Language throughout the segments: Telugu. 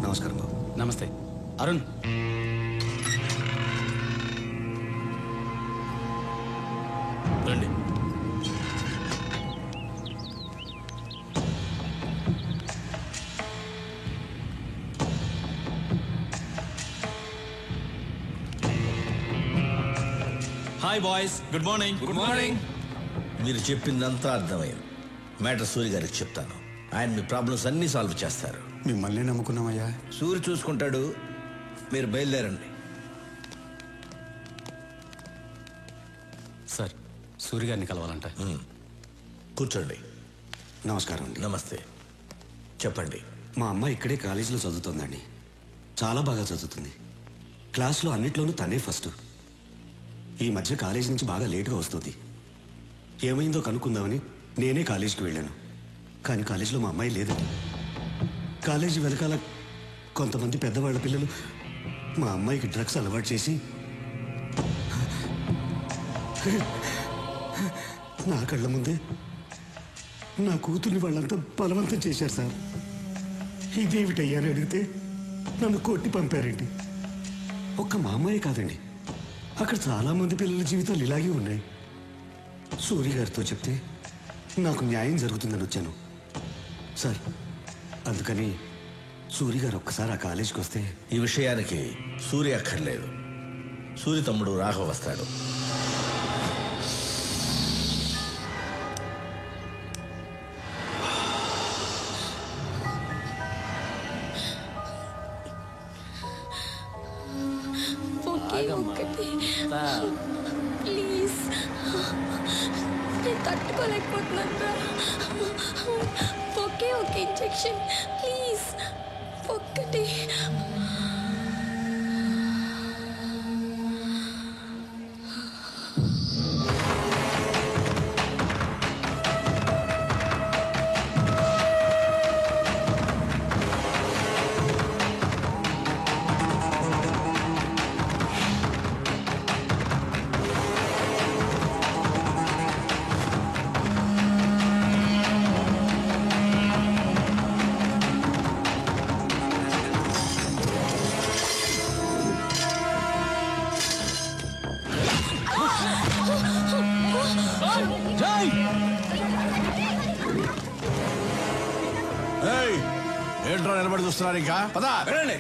నమస్కారం బాబు. నమస్తే అరుణ్. రండి. Hi boys, good morning. Good morning. మీరు చెప్పిందంతా అర్థమైంది. మ్యాటర్ సూరి గారికి చెప్తాను. ఆయన మీ ప్రాబ్లమ్స్ అన్నీ సాల్వ్ చేస్తారు. మిమ్మల్ని నమ్ముకున్నామయ్యా. సూరి చూసుకుంటాడు. మీరు బయలుదేరండి. సార్, సూర్య గారిని కలవాలంట. కూర్చోండి. నమస్కారం అండి. నమస్తే. చెప్పండి. మా అమ్మ ఇక్కడే కాలేజీలో చదువుతుందండి. చాలా బాగా చదువుతుంది. క్లాస్లో అన్నిట్లోనూ తనే ఫస్ట్. ఈ మధ్య కాలేజీ నుంచి బాగా లేటుగా వస్తుంది. ఏమైందో కనుక్కుందామని నేనే కాలేజీకి వెళ్ళాను. కానీ కాలేజీలో మా అమ్మాయి లేదండి. కాలేజీ వెనకాల కొంతమంది పెద్దవాళ్ళ పిల్లలు మా అమ్మాయికి డ్రగ్స్ అలవాటు చేసి నా కళ్ళ ముందే నా కూతుర్ని వాళ్ళంతా బలవంతం చేశారు సార్. ఇదేమిటయ్యాని అడిగితే నన్ను కొట్టి పంపారండి. ఒక్క మా అమ్మాయి కాదండి, అక్కడ చాలామంది పిల్లల జీవితాలు ఇలాగే ఉన్నాయి. సూర్య గారితో చెప్తే నాకు న్యాయం జరుగుతుందని వచ్చాను సార్. అందుకని సూర్య గారు ఒక్కసారి ఆ కాలేజీకి వస్తే. ఈ విషయానికి సూర్య అక్కర్లేదు. సూర్య తమ్ముడు రాఘవ వస్తాడు. ప్లీజ్, నేను తట్టుకోలేకపోతున్నాను. ఒకే ఒక ఇంజెక్షన్ ప్లీజ్, ఒక్కటి. ఏంట్రా నిలబడి చూస్తున్నారు? ఇంకా పదా వెళ్ళండి.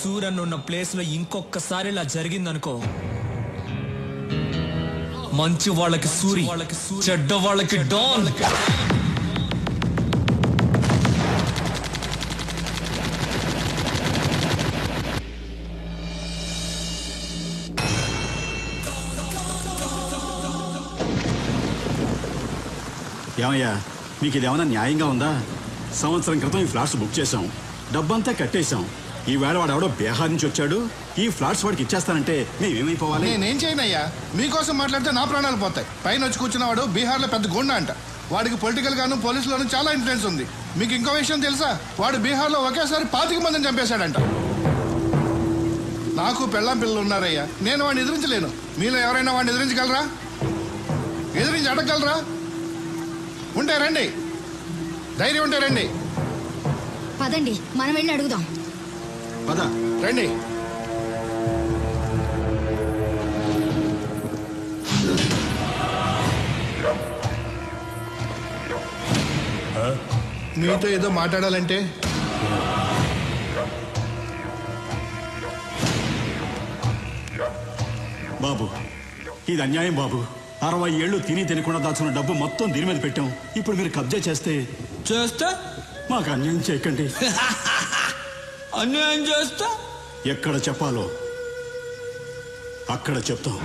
సూరన్ ఉన్న ప్లేస్ లో ఇంకొకసారి ఇలా జరిగిందనుకో, మంచి వాళ్ళకి సూరి, చెడ్డ వాళ్ళకి డాన్. ఏమయ్యా, మీకు ఇది ఏమైనా న్యాయంగా ఉందా? సంవత్సరం క్రితం ఈ ఫ్లాట్స్ బుక్ చేశాం, డబ్బంతా కట్టేశాం. ఈ వేళ వాడు ఎవడో బీహార్ నుంచి వచ్చాడు, ఈ ఫ్లాట్స్ వాడికి ఇచ్చేస్తానంటే మేమేమైపోవాలి? నేనేం చేయనయ్యా, మీకోసం మాట్లాడితే నా ప్రాణాలు పోతాయి. పైన వచ్చి కూర్చున్నవాడు బీహార్లో పెద్ద గుండా అంట. వాడికి పొలిటికల్ గాను పోలీసులోనూ చాలా ఇన్ఫ్లుయెన్స్ ఉంది. మీకు ఇంకో విషయం తెలుసా? వాడు బీహార్లో ఒకేసారి 25 మందిని చంపేశాడంట. నాకు పెళ్ళాం పిల్లలు ఉన్నారయ్యా, నేను వాడిని ఎదిరించలేను. మీలో ఎవరైనా వాడిని ఎదిరించగలరా? ఎదిరించి అడగగలరా? ఉంటే రండి, ధైర్యం ఉంటే రండి. పదండి, మనం వెళ్ళి అడుగుదాం. పద రండి. మీతో ఏదో మాట్లాడాలంటే. బాబు, ఇది అన్యాయం బాబు. 60 ఏళ్ళు తిని తినకుండా దాచుకున్న డబ్బు మొత్తం దీని మీద పెట్టాం. ఇప్పుడు మీరు కబ్జా చేస్తే మాకు అన్యాయం చేయకండి. అన్యాయం చేస్తా ఎక్కడ చెప్పాలో అక్కడ చెప్తాం.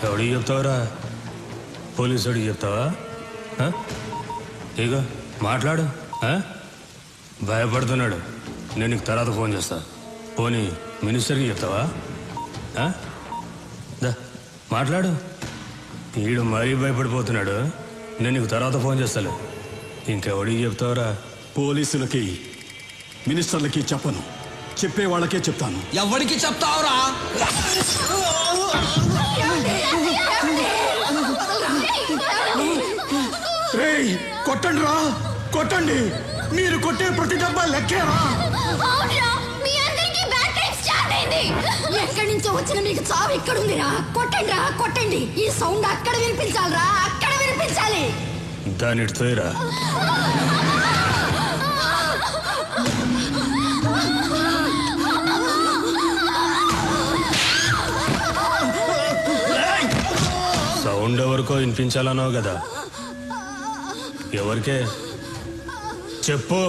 ఎవడికి చెప్తావురా? పోలీసుడికి చెప్తావా? ఇక మాట్లాడు. భయపడుతున్నాడు. నేను నీకు తర్వాత ఫోన్ చేస్తా. పోనీ మినిస్టర్కి చెప్తావా? మాట్లాడు. వీడు మరీ భయపడిపోతున్నాడు. నేను నీకు తర్వాత ఫోన్ చేస్తాలే. ఇంకెవడికి చెప్తావురా? పోలీసులకి మినిస్టర్లకి చెప్పను. చెప్పే వాళ్ళకే చెప్తాను. ఎవరికి చెప్తావురా? రేయ్, కొట్టండి రా, కొట్టండి. మీరు కొట్టే ప్రతి డబ్బా లెక్కేరా. ఎక్కడి నుంచో వచ్చిన మీకు చావు ఇక్కడుందిరా. కొట్టండి రా, కొట్టండి. ఈ సౌండ్ అక్కడ వినిపించాలిరా, అక్కడ వినిపించాలి. దాని తోయరా. సౌండ్ ఎవరికో వినిపించాలన్నావు కదా, ఎవరికే? చెప్పు,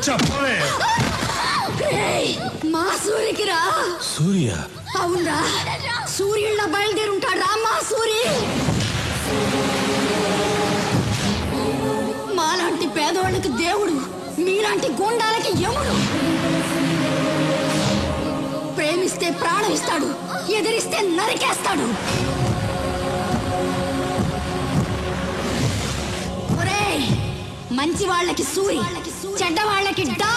చెప్పవే. మా సూర్యకి రా. సూర్య? అవునరా, సూర్యుళ్ళ బయలుదేరుంటాడు రా మా సూరి. మాలాంటి పేదవాళ్ళకి దేవుడు, మీలాంటి గోండాలకి యముడు. ప్రేమిస్తే ప్రాణం ఇస్తాడు, ఎదిరిస్తే నరికేస్తాడు. ఒరేయ్, మంచి వాళ్ళకి సూరి, చెడ్డ వాళ్ళకి డా.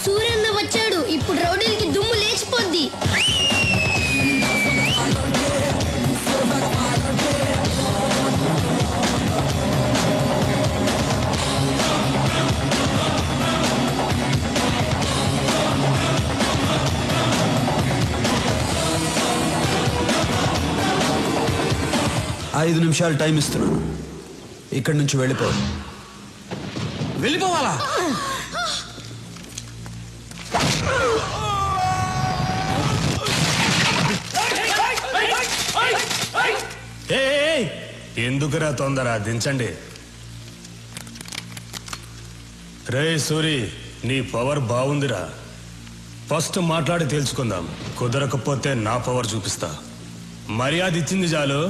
సూర్యన్న వచ్చాడు. ఇప్పుడు రౌడీలకి దుమ్ము లేచిపోద్ది. ఐదు నిమిషాలు టైం ఇస్తున్నాను. ఇక్కడి నుంచి వెళ్ళిపో. వెళ్ళిపోవాలా? ఎందుకురా తొందర? దించండి. రే సూరి, నీ పవర్ బాగుందిరా. ఫస్ట్ మాట్లాడి తెలుసుకుందాం. కుదరకపోతే నా పవర్ చూపిస్తా. మర్యాద ఇచ్చింది చాలు.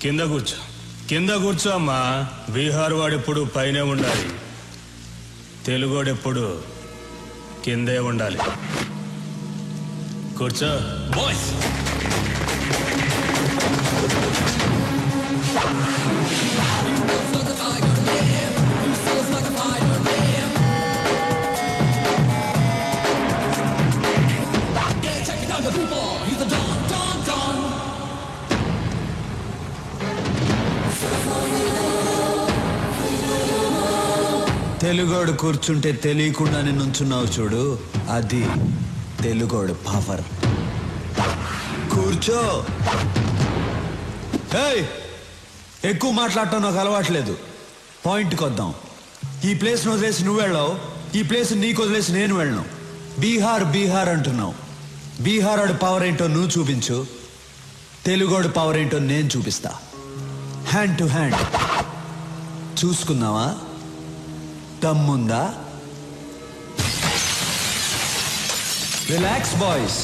కింద కూర్చో, కింద కూర్చో అమ్మా. బీహార్ వాడెప్పుడు పైనే ఉండాలి, తెలుగోడెప్పుడు కిందే ఉండాలి. కూర్చో. బాయ్స్, తెలుగోడు కూర్చుంటే తెలియకుండానే నుంచున్నావు చూడు, అది తెలుగోడు పవర్. కూర్చో. ఏయ్, ఎక్కువ మాట్లాడటం నాకు అలవాట్లేదు. పాయింట్కి వద్దాం. ఈ ప్లేస్ను వదిలేసి నువ్వు వెళ్ళావు, ఈ ప్లేస్ నీకు వదిలేసి నేను వెళ్ళను. బీహార్ బీహార్ అంటున్నావు. బీహార్ వాడి పవర్ ఏంటో నువ్వు చూపించు, తెలుగోడు పవర్ ఏంటో నేను చూపిస్తా. హ్యాండ్ టు హ్యాండ్ చూసుకుందామా? దమ్ముందా? Relax boys.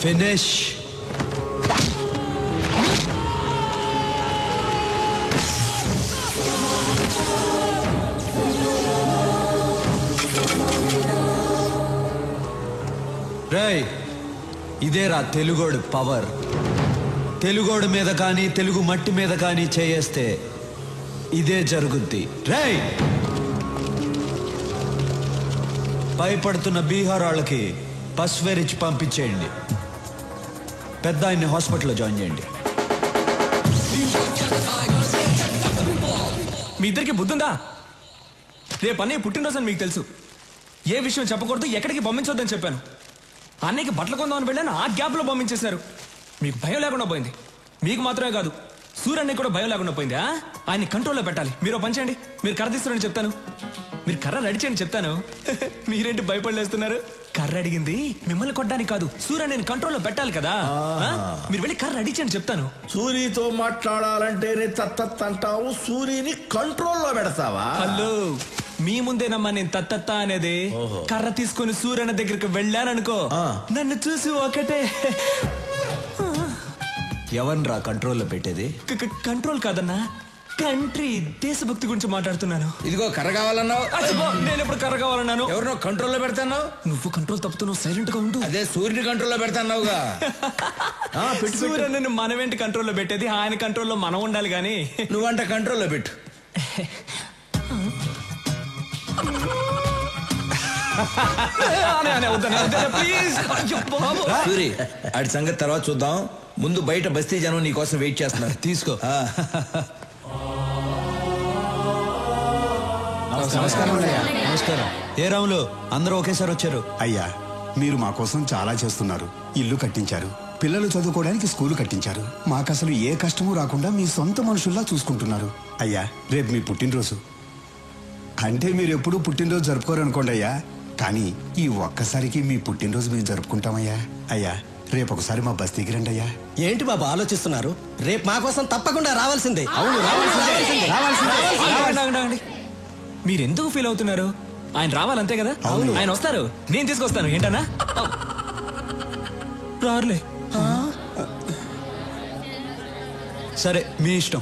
ఫినిష్. రేయ్, ఇదేరా తెలుగోడు పవర్. తెలుగోడు మీద కానీ తెలుగు మట్టి మీద కానీ చేయేస్తే ఇదే జరుగుద్ది. రేయ్, భయపడుతున్న బీహార్ వాళ్ళకి పసువేరిచ్చి పంపించేయండి. పెద్ద ఆయన్ని హాస్పిటల్లో జాయిన్ చేయండి. మీ ఇద్దరికి బుద్ధుందా? రేపు అన్నయ్య పుట్టినరోజు అని మీకు తెలుసు. ఏ విషయం చెప్పకూడదు, ఎక్కడికి పంపించొద్దని చెప్పాను. అన్నయ్యకి బట్టలు కొందామని వెళ్ళాను, ఆ గ్యాప్లో పంపించేశారు. మీకు భయం లేకుండా పోయింది. మీకు మాత్రమే కాదు, సూర్యన్నయ్య కూడా భయం లేకుండా పోయింది. ఆయన్ని కంట్రోల్లో పెట్టాలి. మీరు పని చేయండి, మీరు కర్ర తీస్తారని చెప్తాను, మీరు కర్ర రెడీ చేయండి చెప్తాను. మీరేంటి భయపడలేస్తున్నారు? కర్ర అడిగింది మిమ్మల్ని కొట్టడానికి కాదు, సూర్యని కంట్రోల్లో పెట్టాలి కదా. మీరు వెళ్ళి కర్ర రెడీ చేయండి చెప్తాను. సూరితో మాట్లాడాలంటేనే తత్తత్ అంటావు, సూరిని కంట్రోల్లో పెడతావా? హలో, మీ ముందేనమ్మా నేను తత్తత్త అనేది. కర్ర తీసుకొని సూర్యన్న దగ్గరికి వెళ్ళాననుకో, నన్ను చూసి ఒకటే. ఎవన్రా కంట్రోల్లో పెట్టేది? కంట్రోల్ కాదన్నా, కంట్రీ, దేశభక్తి గురించి మాట్లాడుతున్నాను. ఇదిగో కర్ర కావాలన్నావు, నేను ఎప్పుడు కర్ర కావాలన్నాను? ఎవరినో కంట్రోల్లో పెడతాన్నావు. నువ్వు కంట్రోల్ తప్పుతున్నావు, సైలెంట్ గా ఉండు. అదే సూర్యుని కంట్రోల్లో పెడతాన్నావుగా. సూర్యని మనమేంటి కంట్రోల్లో పెట్టేది, ఆయన కంట్రోల్లో మనం ఉండాలి గాని. నువ్వంట కంట్రోల్లో పెట్టు. సూరి, ఆడి సంగతి తర్వాత చూద్దాం. ముందు బయట బస్తీ జనం నీ కోసం వెయిట్ చేస్తున్నారు. తీసుకో. నమస్కారం. ఏ రాములు, అందరూ ఒకేసారి వచ్చారు? అయ్యా, మీరు మా కోసం చాలా చేస్తున్నారు. ఇల్లు కట్టించారు, పిల్లలు చదువుకోవడానికి స్కూలు కట్టించారు. మాకు అసలు ఏ కష్టమూ రాకుండా మీ సొంత మనుషుల్లా చూసుకుంటున్నారు. అయ్యా, రేపు మీ పుట్టినరోజు. అంటే మీరు ఎప్పుడూ పుట్టినరోజు జరుపుకోరు అనుకోండి అయ్యా, కానీ ఈ ఒక్కసారికి మీ పుట్టినరోజు మేము జరుపుకుంటామయ్యా. అయ్యా, రేపు ఒకసారి మా బస్తీకి రండి అయ్యా. ఏంటి బాబు ఆలోచిస్తున్నారు? రేపు మా కోసం తప్పకుండా రావాల్సిందే. మీరెందుకు ఫీల్ అవుతున్నారు? ఆయన రావాలంతే కదా. ఆయన వస్తారు, నేను తీసుకొస్తాను. ఏంటన్నా రారులే. సరే, మీ ఇష్టం.